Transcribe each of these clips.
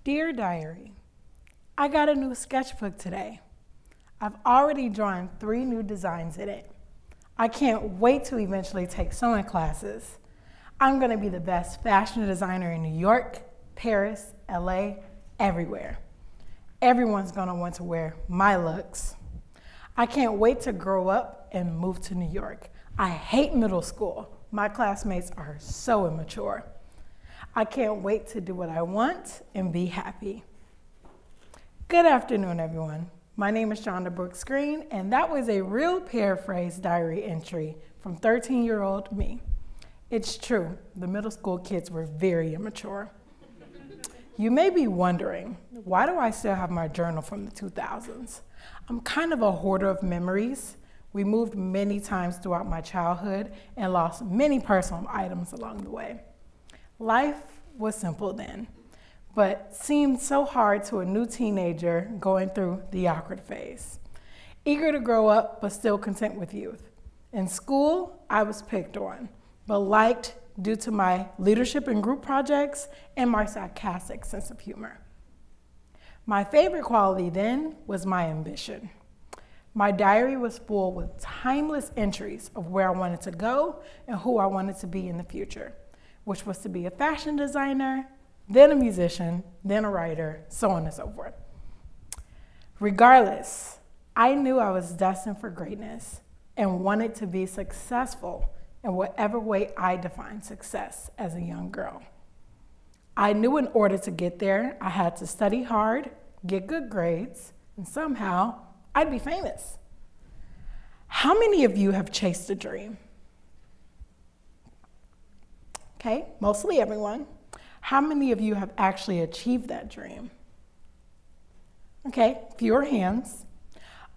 Dear Diary, I got a new sketchbook today. I've already drawn 3 new designs in it. I can't wait to eventually take sewing classes. I'm gonna be the best fashion designer in New York, Paris, LA, everywhere. Everyone's gonna want to wear my looks. I can't wait to grow up and move to New York. I hate middle school. My classmates are so immature. I can't wait to do what I want and be happy. Good afternoon, everyone. My name is Shonda Brooks Green, and that was a real paraphrase diary entry from 13-year-old me. It's true, the middle school kids were very immature. You may be wondering, why do I still have my journal from the 2000s? I'm kind of a hoarder of memories. We moved many times throughout my childhood and lost many personal items along the way. Life was simple then, but seemed so hard to a new teenager going through the awkward phase. Eager to grow up, but still content with youth. In school, I was picked on, but liked due to my leadership in group projects and my sarcastic sense of humor. My favorite quality then was my ambition. My diary was full with timeless entries of where I wanted to go and who I wanted to be in the future, which was to be a fashion designer, then a musician, then a writer, so on and so forth. Regardless, I knew I was destined for greatness and wanted to be successful in whatever way I defined success as a young girl. I knew in order to get there, I had to study hard, get good grades, and somehow I'd be famous. How many of you have chased a dream? Okay, mostly everyone. How many of you have actually achieved that dream? Okay, fewer hands.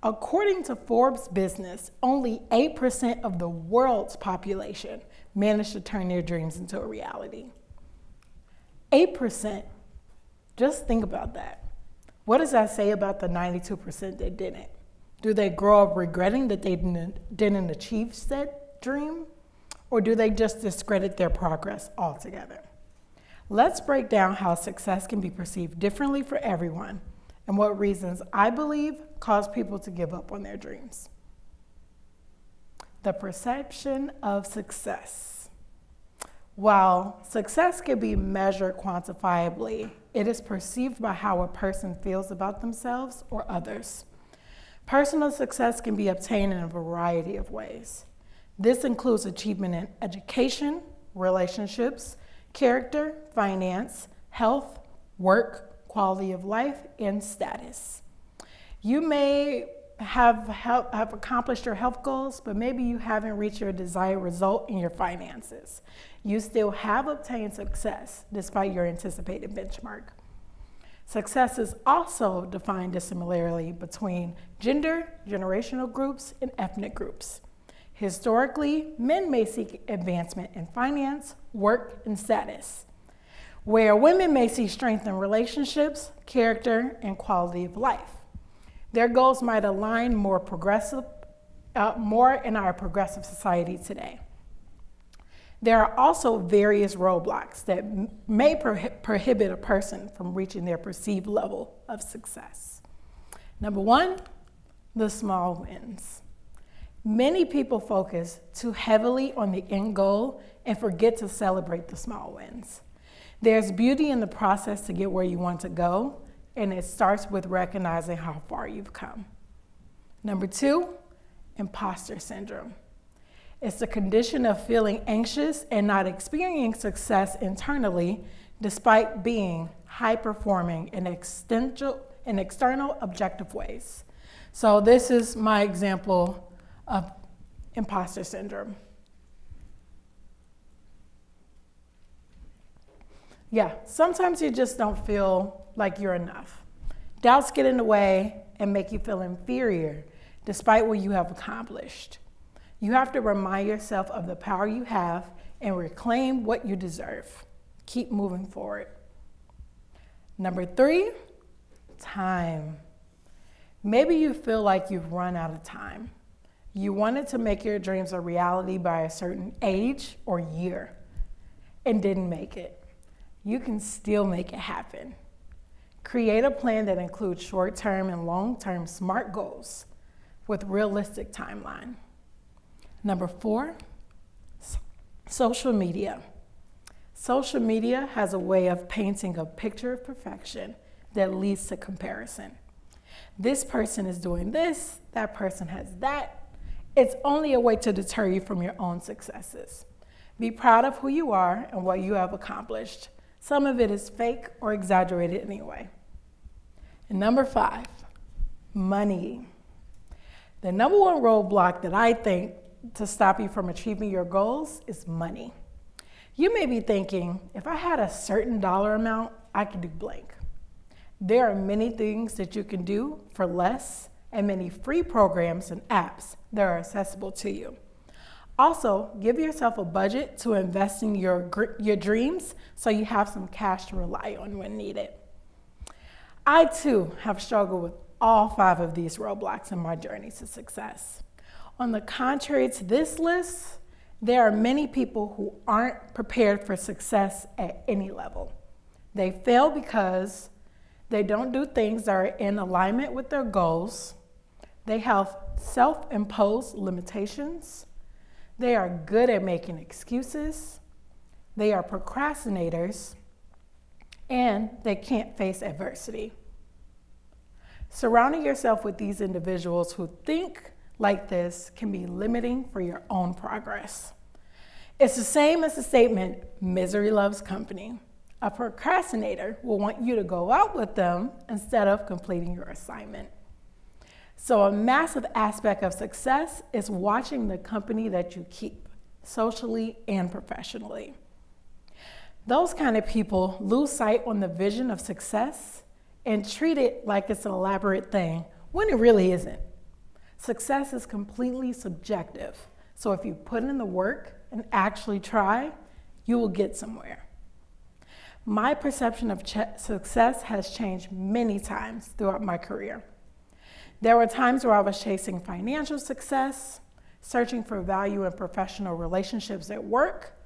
According to Forbes Business, only 8% of the world's population managed to turn their dreams into a reality. 8%. Just think about that. What does that say about the 92% that didn't? Do they grow up regretting that they didn't achieve said dream? Or do they just discredit their progress altogether? Let's break down how success can be perceived differently for everyone and what reasons I believe cause people to give up on their dreams. The perception of success. While success can be measured quantifiably, it is perceived by how a person feels about themselves or others. Personal success can be obtained in a variety of ways. This includes achievement in education, relationships, character, finance, health, work, quality of life, and status. You may have accomplished your health goals, but maybe you haven't reached your desired result in your finances. You still have obtained success despite your anticipated benchmark. Success is also defined dissimilarly between gender, generational groups, and ethnic groups. Historically, men may seek advancement in finance, work, and status, where women may see strength in relationships, character, and quality of life. Their goals might align more in our progressive society today. There are also various roadblocks that may prohibit a person from reaching their perceived level of success. Number 1, the small wins. Many people focus too heavily on the end goal and forget to celebrate the small wins. There's beauty in the process to get where you want to go, and it starts with recognizing how far you've come. Number 2, imposter syndrome. It's the condition of feeling anxious and not experiencing success internally despite being high-performing in external objective ways. So this is my example of imposter syndrome. Yeah, sometimes you just don't feel like you're enough. Doubts get in the way and make you feel inferior despite what you have accomplished. You have to remind yourself of the power you have and reclaim what you deserve. Keep moving forward. Number 3, time. Maybe you feel like you've run out of time. You wanted to make your dreams a reality by a certain age or year and didn't make it. You can still make it happen. Create a plan that includes short-term and long-term SMART goals with realistic timeline. Number 4, social media. Social media has a way of painting a picture of perfection that leads to comparison. This person is doing this, that person has that. It's only a way to deter you from your own successes. Be proud of who you are and what you have accomplished. Some of it is fake or exaggerated anyway. And number 5, money. The number one roadblock that I think to stop you from achieving your goals is money. You may be thinking, if I had a certain dollar amount, I could do blank. There are many things that you can do for less and many free programs and apps that are accessible to you. Also, give yourself a budget to invest in your dreams so you have some cash to rely on when needed. I too have struggled with all 5 of these roadblocks in my journey to success. On the contrary to this list, there are many people who aren't prepared for success at any level. They fail because they don't do things that are in alignment with their goals. They have self-imposed limitations. They are good at making excuses. They are procrastinators. And they can't face adversity. Surrounding yourself with these individuals who think like this can be limiting for your own progress. It's the same as the statement, misery loves company. A procrastinator will want you to go out with them instead of completing your assignment. So a massive aspect of success is watching the company that you keep, socially and professionally. Those kind of people lose sight on the vision of success and treat it like it's an elaborate thing when it really isn't. Success is completely subjective. So if you put in the work and actually try, you will get somewhere. My perception of success has changed many times throughout my career. There were times where I was chasing financial success, searching for value in professional relationships at work,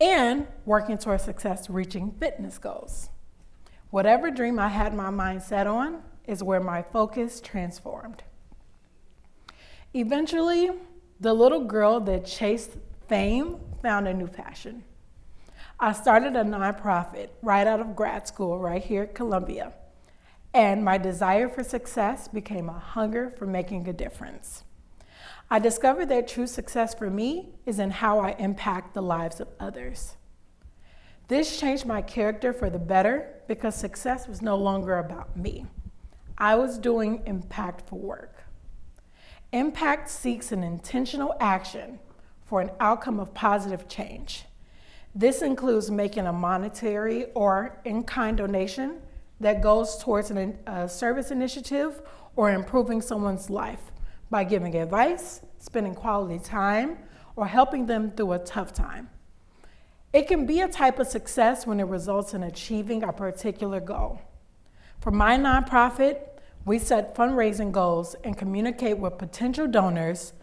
and working towards success reaching fitness goals. Whatever dream I had my mind set on is where my focus transformed. Eventually, the little girl that chased fame found a new passion. I started a nonprofit right out of grad school right here at Columbia, and my desire for success became a hunger for making a difference. I discovered that true success for me is in how I impact the lives of others. This changed my character for the better because success was no longer about me. I was doing impactful work. Impact seeks an intentional action for an outcome of positive change. This includes making a monetary or in-kind donation that goes towards a service initiative or improving someone's life by giving advice, spending quality time, or helping them through a tough time. It can be a type of success when it results in achieving a particular goal. For my nonprofit, we set fundraising goals and communicate with potential donors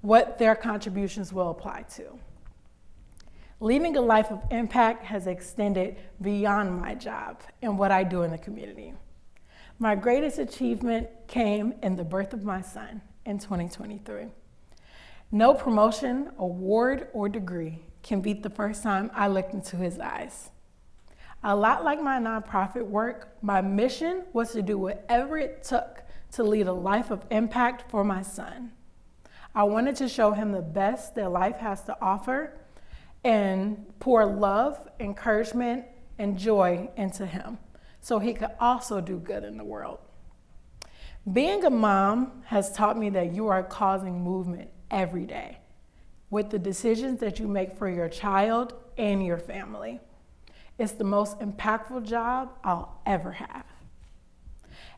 what their contributions will apply to. Leading a life of impact has extended beyond my job and what I do in the community. My greatest achievement came in the birth of my son in 2023. No promotion, award, or degree can beat the first time I looked into his eyes. A lot like my nonprofit work, my mission was to do whatever it took to lead a life of impact for my son. I wanted to show him the best that life has to offer and pour love, encouragement, and joy into him so he could also do good in the world. Being a mom has taught me that you are causing movement every day with the decisions that you make for your child and your family. It's the most impactful job I'll ever have.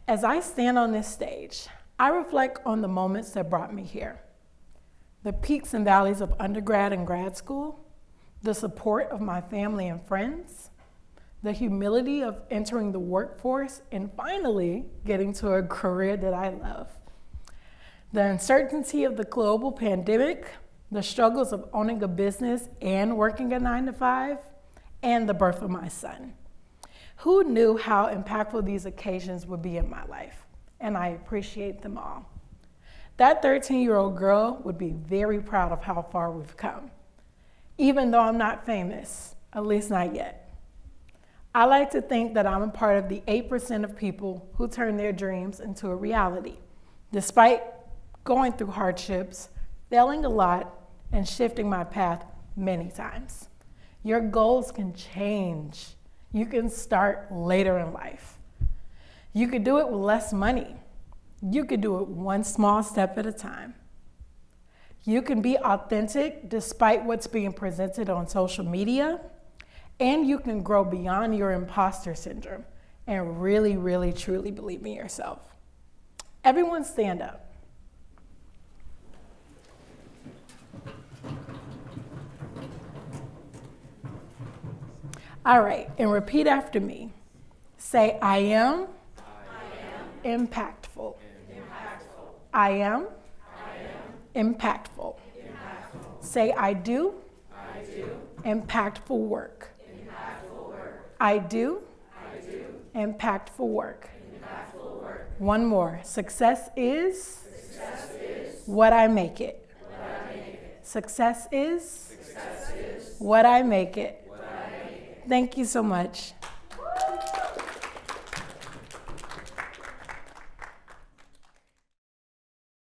As I stand on this stage, I reflect on the moments that brought me here. The peaks and valleys of undergrad and grad school, the support of my family and friends, the humility of entering the workforce and finally getting to a career that I love. The uncertainty of the global pandemic, the struggles of owning a business and working a 9-to-5, and the birth of my son. Who knew how impactful these occasions would be in my life? And I appreciate them all. That 13-year-old girl would be very proud of how far we've come, even though I'm not famous, at least not yet. I like to think that I'm a part of the 8% of people who turn their dreams into a reality, despite going through hardships, failing a lot, and shifting my path many times. Your goals can change. You can start later in life. You could do it with less money. You could do it one small step at a time. You can be authentic despite what's being presented on social media, and you can grow beyond your imposter syndrome and really, really, truly believe in yourself. Everyone stand up. All right, and repeat after me. Say, I am impactful. I am impactful. Say, I do impactful work. I do impactful work. One more. Success is what I make it. Success is what I make it. Thank you so much.